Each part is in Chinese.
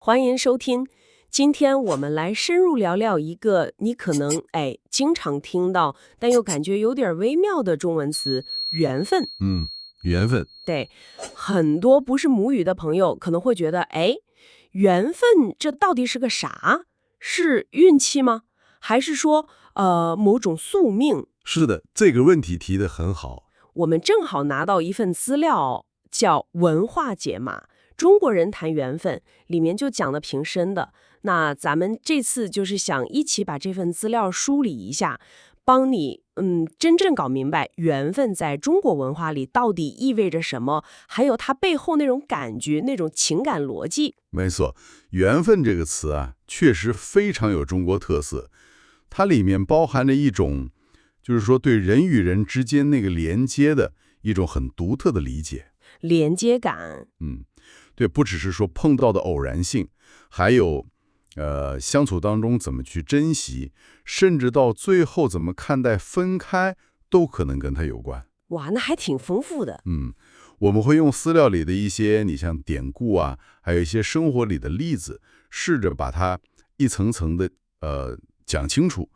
欢迎收听。今天我们来深入聊聊一个你可能经常听到，但又感觉有点微妙的中文词——缘分。缘分。对，很多不是母语的朋友可能会觉得，缘分这到底是个啥？是运气吗？还是说某种宿命？是的，这个问题提得很好。我们正好拿到一份资料，叫《文化解码：中国人谈缘分》，里面就讲得挺深的。那咱们这次就是想一起把这份资料梳理一下，帮你真正搞明白缘分在中国文化里到底意味着什么，还有它背后那种感觉、那种情感逻辑。没错，缘分这个词啊，确实非常有中国特色。它里面包含着一种，就是说对人与人之间那个连接的一种很独特的理解。连接感。对，不只是说碰到的偶然性，还有相处当中怎么去珍惜，甚至到最后怎么看待分开，都可能跟它有关。哇，那还挺丰富的。我们会用资料里的一些，你像典故啊，还有一些生活里的例子，试着把它一层层的讲清楚，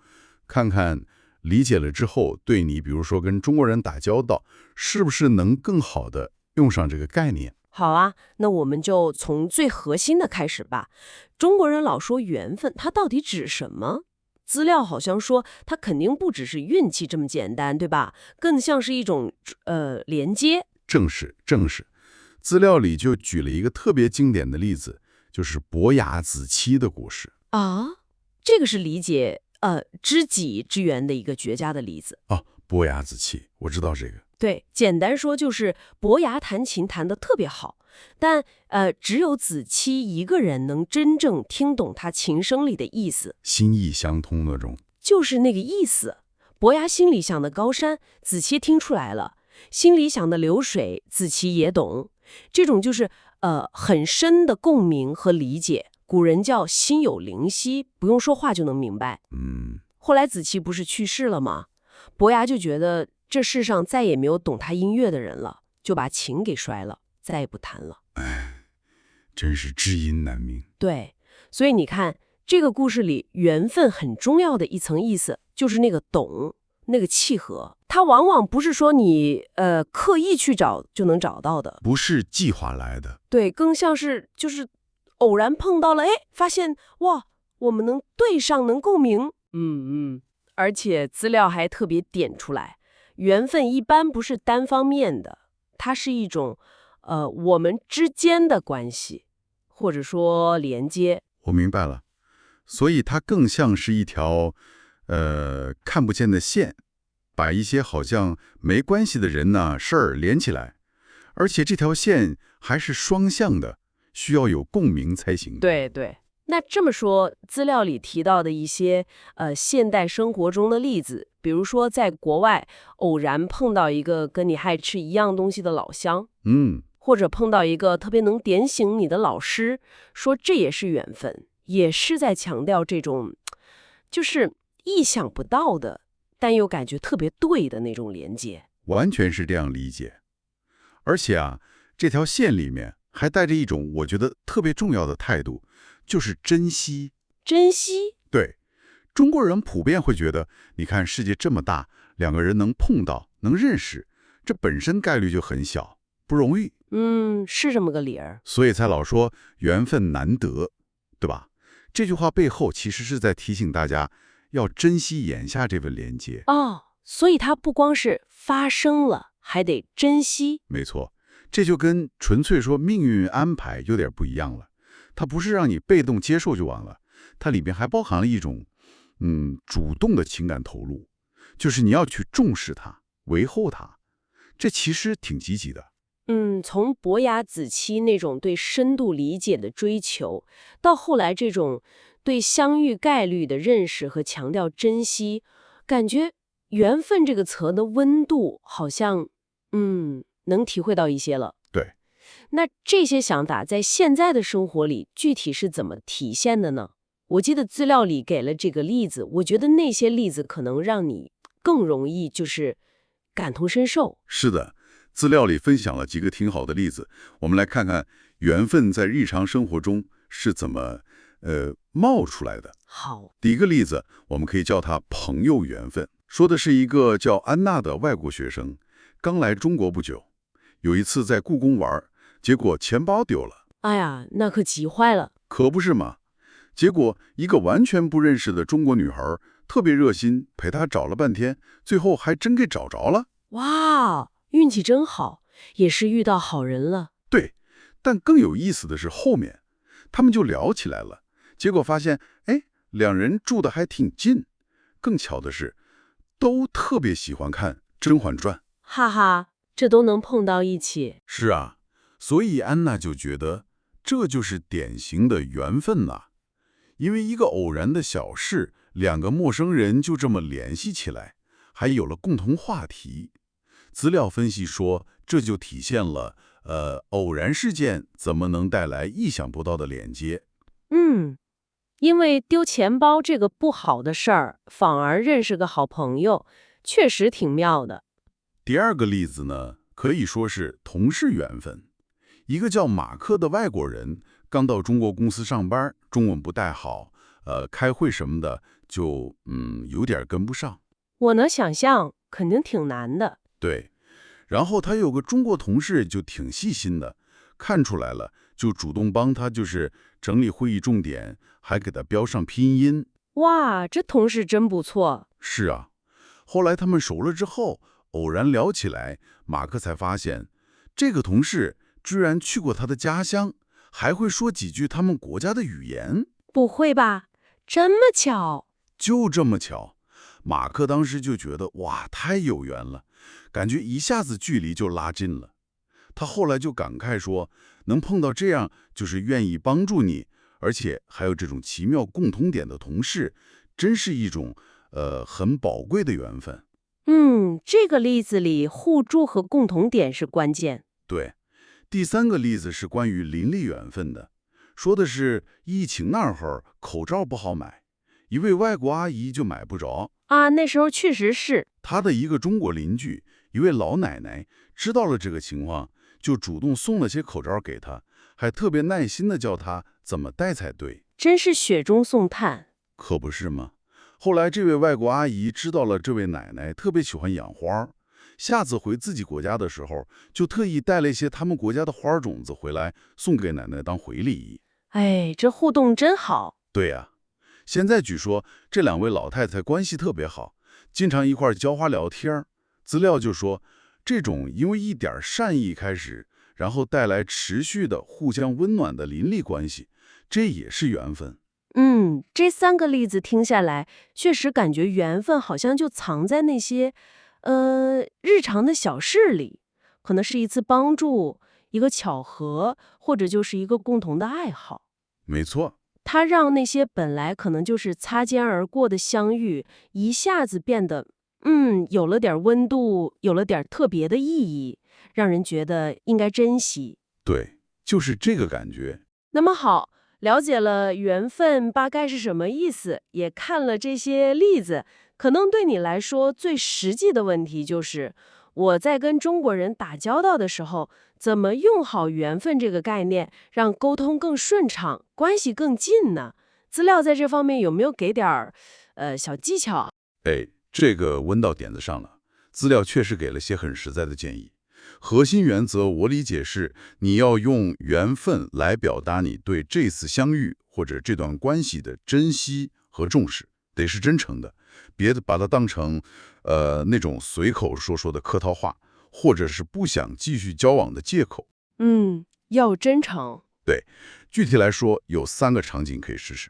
看看理解了之后，对你比如说跟中国人打交道，是不是能更好的用上这个概念。好啊，那我们就从最核心的开始吧。中国人老说缘分，它到底指什么？资料好像说它肯定不只是运气这么简单，对吧？更像是一种连接。正是。资料里就举了一个特别经典的例子，就是伯牙子期的故事啊。这个是理解知己之缘的一个绝佳的例子。伯牙子期，我知道这个。对，简单说就是伯牙弹琴弹得特别好，但只有子期一个人能真正听懂他琴声里的意思，心意相通那种。就是那个意思。伯牙心里想的高山，子期听出来了；心里想的流水，子期也懂。这种就是很深的共鸣和理解。古人叫心有灵犀，不用说话就能明白。后来子期不是去世了吗？伯牙就觉得这世上再也没有懂他音乐的人了，就把琴给摔了，再也不弹了。真是知音难鸣。对，所以你看，这个故事里缘分很重要的一层意思，就是那个懂，那个契合。它往往不是说你刻意去找就能找到的，不是计划来的。对，更像是就是偶然碰到了，发现哇，我们能对上，能共鸣。而且资料还特别点出来，缘分一般不是单方面的，它是一种我们之间的关系，或者说连接。我明白了，所以它更像是一条看不见的线，把一些好像没关系的人呐事儿连起来，而且这条线还是双向的，需要有共鸣才行。对。那这么说，资料里提到的一些现代生活中的例子，比如说在国外偶然碰到一个跟你爱吃一样东西的老乡，或者碰到一个特别能点醒你的老师，说这也是缘分，也是在强调这种就是意想不到的，但又感觉特别对的那种连接。完全是这样理解。而且啊，这条线里面还带着一种我觉得特别重要的态度，就是珍惜。珍惜？对，中国人普遍会觉得，你看世界这么大，两个人能碰到，能认识，这本身概率就很小，不容易。是这么个理儿。所以才老说缘分难得，对吧？这句话背后其实是在提醒大家要珍惜眼下这份连接。所以它不光是发生了，还得珍惜。没错，这就跟纯粹说命运安排有点不一样了。它不是让你被动接受就完了，它里边还包含了一种主动的情感投入，就是你要去重视它，维护它，这其实挺积极的。从伯牙子期那种对深度理解的追求，到后来这种对相遇概率的认识和强调珍惜，感觉缘分这个词的温度好像能体会到一些了。对。那这些想法在现在的生活里具体是怎么体现的呢？我记得资料里给了这个例子，我觉得那些例子可能让你更容易就是感同身受。是的，资料里分享了几个挺好的例子，我们来看看缘分在日常生活中是怎么冒出来的。好，第一个例子，我们可以叫它朋友缘分，说的是一个叫安娜的外国学生，刚来中国不久，有一次在故宫玩，结果钱包丢了。哎呀，那可急坏了。可不是嘛？结果一个完全不认识的中国女孩特别热心，陪她找了半天，最后还真给找着了。哇，运气真好，也是遇到好人了。对，但更有意思的是后面，他们就聊起来了，结果发现，哎，两人住的还挺近。更巧的是，都特别喜欢看《甄嬛传》。哈哈，这都能碰到一起。是啊，所以安娜就觉得这就是典型的缘分呐。因为一个偶然的小事，两个陌生人就这么联系起来，还有了共同话题。资料分析说，这就体现了，偶然事件怎么能带来意想不到的连接。嗯，因为丢钱包这个不好的事儿，反而认识个好朋友，确实挺妙的。第二个例子呢，可以说是同事缘分。一个叫马克的外国人刚到中国公司上班，中文不太好，开会什么的就有点跟不上。我能想象，肯定挺难的。对，然后他有个中国同事就挺细心的，看出来了，就主动帮他就是整理会议重点，还给他标上拼音。哇，这同事真不错。是啊，后来他们熟了之后，偶然聊起来，马克才发现，这个同事居然去过他的家乡，还会说几句他们国家的语言。不会吧？这么巧？就这么巧，马克当时就觉得哇，太有缘了，感觉一下子距离就拉近了。他后来就感慨说，能碰到这样就是愿意帮助你，而且还有这种奇妙共同点的同事，真是一种很宝贵的缘分。这个例子里互助和共同点是关键。对，第三个例子是关于邻里缘分的，说的是疫情那会儿口罩不好买，一位外国阿姨就买不着。啊，那时候确实是。她的一个中国邻居，一位老奶奶，知道了这个情况，就主动送了些口罩给她，还特别耐心地教她怎么戴才对。真是雪中送炭。可不是吗？后来这位外国阿姨知道了这位奶奶特别喜欢养花，下次回自己国家的时候，就特意带了一些他们国家的花种子回来，送给奶奶当回礼。哎，这互动真好。对呀，现在据说这两位老太太关系特别好，经常一块儿浇花聊天。资料就说，这种因为一点善意开始，然后带来持续的互相温暖的邻里关系，这也是缘分。这三个例子听下来，确实感觉缘分好像就藏在那些，日常的小事里，可能是一次帮助，一个巧合，或者就是一个共同的爱好。没错，它让那些本来可能就是擦肩而过的相遇，一下子变得，有了点温度，有了点特别的意义，让人觉得应该珍惜。对，就是这个感觉。那么好，了解了缘分大概是什么意思，也看了这些例子，可能对你来说最实际的问题就是，我在跟中国人打交道的时候，怎么用好缘分这个概念，让沟通更顺畅，关系更近呢？资料在这方面有没有给点儿小技巧？哎，这个问到点子上了，资料确实给了些很实在的建议。核心原则我理解是，你要用缘分来表达你对这次相遇或者这段关系的珍惜和重视，得是真诚的，别把它当成那种随口说说的客套话，或者是不想继续交往的借口。要真诚。对，具体来说有3个场景可以试试。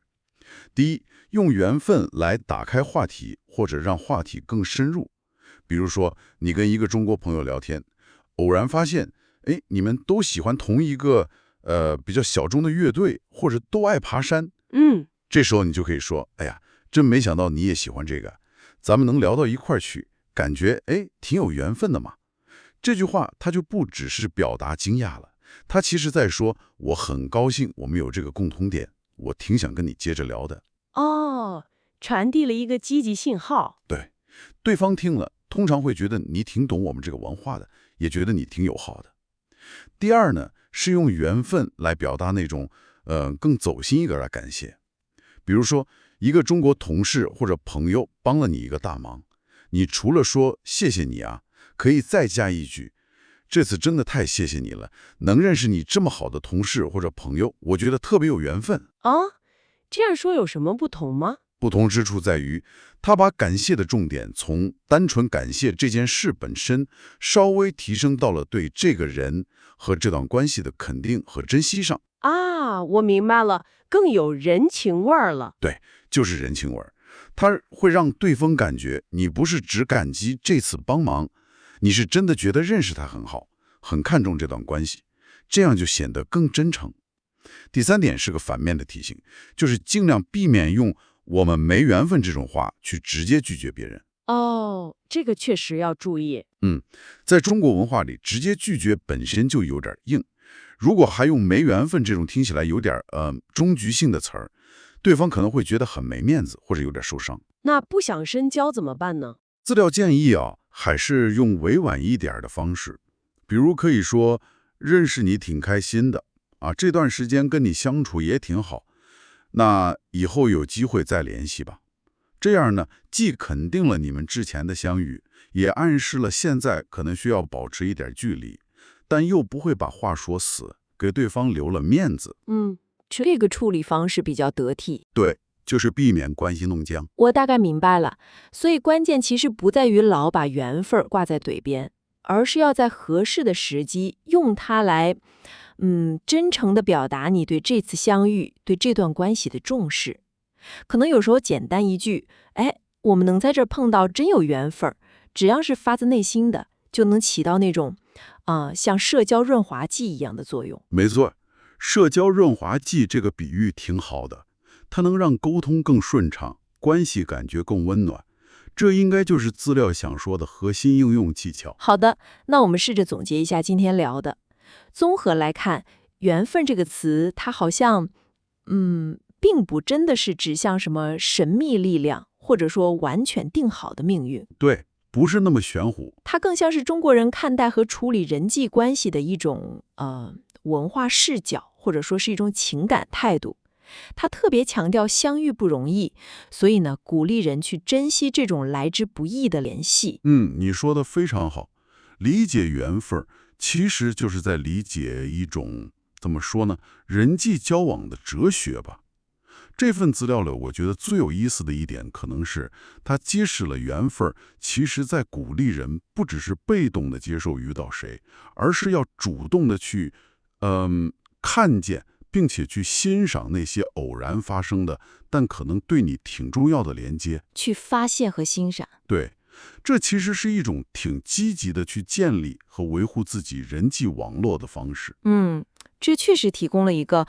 第一，用缘分来打开话题，或者让话题更深入。比如说，你跟一个中国朋友聊天，偶然发现，哎，你们都喜欢同一个比较小众的乐队，或者都爱爬山。这时候你就可以说，哎呀，真没想到你也喜欢这个，咱们能聊到一块儿去，感觉哎挺有缘分的嘛。这句话它就不只是表达惊讶了，它其实在说我很高兴我们有这个共同点，我挺想跟你接着聊的。哦，传递了一个积极信号。对，对方听了通常会觉得你挺懂我们这个文化的，也觉得你挺友好的。第二呢，是用缘分来表达那种更走心一点的感谢。比如说，一个中国同事或者朋友帮了你一个大忙，你除了说谢谢你啊，可以再加一句，这次真的太谢谢你了，能认识你这么好的同事或者朋友，我觉得特别有缘分。啊，这样说有什么不同吗？不同之处在于，他把感谢的重点从单纯感谢这件事本身，稍微提升到了对这个人和这段关系的肯定和珍惜上。啊，我明白了，更有人情味儿了。对，就是人情味儿。它会让对方感觉你不是只感激这次帮忙，你是真的觉得认识他很好，很看重这段关系，这样就显得更真诚。第三点是个反面的提醒，就是尽量避免用"我们没缘分"这种话去直接拒绝别人。哦，这个确实要注意。在中国文化里，直接拒绝本身就有点硬，如果还用"没缘分"这种听起来有点终局性的词儿，对方可能会觉得很没面子，或者有点受伤。那不想深交怎么办呢？资料建议啊，还是用委婉一点的方式，比如可以说"认识你挺开心的啊，这段时间跟你相处也挺好，那以后有机会再联系吧。"这样呢，既肯定了你们之前的相遇，也暗示了现在可能需要保持一点距离，但又不会把话说死，给对方留了面子。这个处理方式比较得体。对，就是避免关系弄僵。我大概明白了，所以关键其实不在于老把缘分挂在嘴边，而是要在合适的时机用它来，真诚地表达你对这次相遇、对这段关系的重视。可能有时候简单一句，我们能在这儿碰到真有缘分，只要是发自内心的，就能起到那种，像社交润滑剂一样的作用。没错，社交润滑剂这个比喻挺好的，它能让沟通更顺畅，关系感觉更温暖。这应该就是资料想说的核心应用技巧。好的，那我们试着总结一下今天聊的。综合来看，缘分这个词，它好像，并不真的是指向什么神秘力量，或者说完全定好的命运。对，不是那么玄乎。它更像是中国人看待和处理人际关系的一种文化视角，或者说是一种情感态度。它特别强调相遇不容易，所以呢，鼓励人去珍惜这种来之不易的联系。你说的非常好。理解缘分，其实就是在理解一种怎么说呢，人际交往的哲学吧。这份资料里，我觉得最有意思的一点，可能是它揭示了缘分其实在鼓励人不只是被动的接受遇到谁，而是要主动的去，看见并且去欣赏那些偶然发生的，但可能对你挺重要的连接，去发现和欣赏。对，这其实是一种挺积极的去建立和维护自己人际网络的方式。这确实提供了一个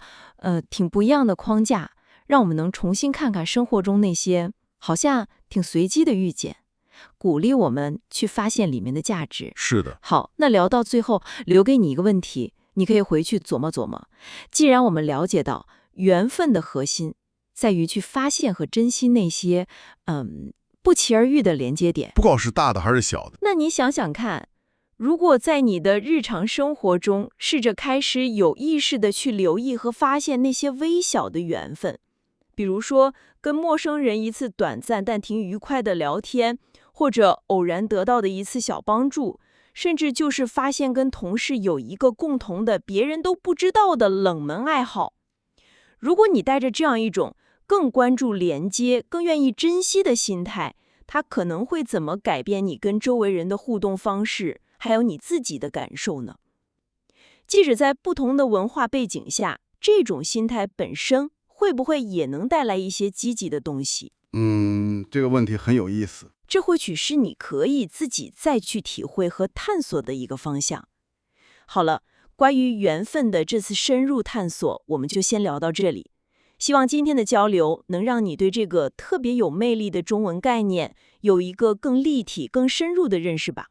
挺不一样的框架，让我们能重新看看生活中那些好像挺随机的遇见，鼓励我们去发现里面的价值。是的。好，那聊到最后，留给你一个问题，你可以回去琢磨琢磨。既然我们了解到缘分的核心在于去发现和珍惜那些不期而遇的连接点，不管是大的还是小的，那你想想看，如果在你的日常生活中试着开始有意识地去留意和发现那些微小的缘分，比如说跟陌生人一次短暂但挺愉快的聊天，或者偶然得到的一次小帮助，甚至就是发现跟同事有一个共同的别人都不知道的冷门爱好。如果你带着这样一种更关注连接、更愿意珍惜的心态，它可能会怎么改变你跟周围人的互动方式，还有你自己的感受呢？即使在不同的文化背景下，这种心态本身会不会也能带来一些积极的东西？这个问题很有意思。这或许是你可以自己再去体会和探索的一个方向。好了，关于缘分的这次深入探索，我们就先聊到这里。希望今天的交流能让你对这个特别有魅力的中文概念有一个更立体、更深入的认识吧。